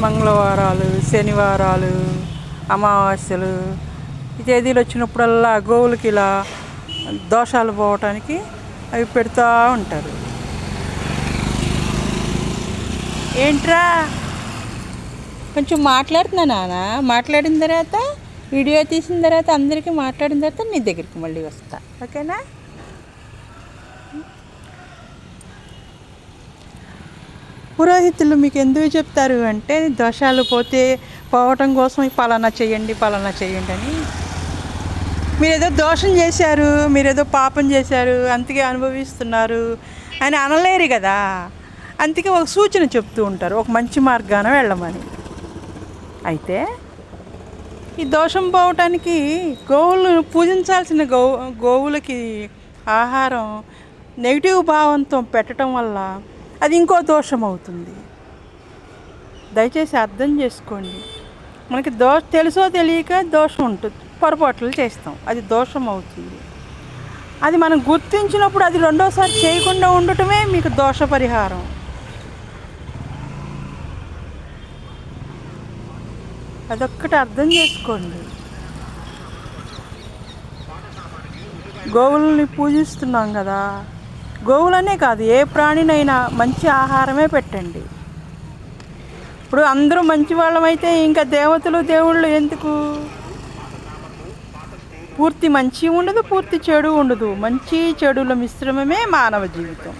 మంగళవారాలు, శనివారాలు, అమావాస్యలు ఈ తేదీలు వచ్చినప్పుడల్లా గోవులకి ఇలా దోషాలు పోవటానికి అవి పెడతా ఉంటారు. ఏంట్రా కొంచెం మాట్లాడుతున్నా నాన్న, మాట్లాడిన తర్వాత వీడియో తీసిన తర్వాత అందరికీ మాట్లాడిన తర్వాత నీ దగ్గరికి మళ్ళీ వస్తా, ఓకేనా? పురోహితులు మీకు ఎందుకు చెప్తారు అంటే దోషాలు పోవటం కోసం పలానా చేయండి అని. మీరేదో దోషం చేశారు, మీరేదో పాపం చేశారు, అందుకే అనుభవిస్తున్నారు అని అనలేరు కదా. అందుకే ఒక సూచన చెప్తూ ఉంటారు, ఒక మంచి మార్గాన వెళ్ళమని. అయితే ఈ దోషం పోవటానికి గోవులను పూజించాల్సిన గోవులకి ఆహారం నెగిటివ్ భావంతో పెట్టడం వల్ల అది ఇంకో దోషం అవుతుంది. దయచేసి అర్థం చేసుకోండి. మనకి తెలుసో తెలియక దోషం ఉంటుంది, పొరపాట్లు చేస్తాం, అది దోషం అవుతుంది. అది మనం గుర్తించినప్పుడు అది రెండోసారి చేయకుండా ఉండటమే మీకు దోష పరిహారం. అదొక్కటి అర్థం చేసుకోండి. గోవులని పూజిస్తున్నాం కదా, గోవులనే కాదు ఏ ప్రాణినైనా మంచి ఆహారమే పెట్టండి. ఇప్పుడు అందరూ మంచి వాళ్ళమైతే ఇంకా దేవతలు దేవుళ్ళు ఎందుకు? పూర్తి మంచి ఉండదు, పూర్తి చెడు ఉండదు. మంచి చెడుల మిశ్రమమే మానవ జీవితం.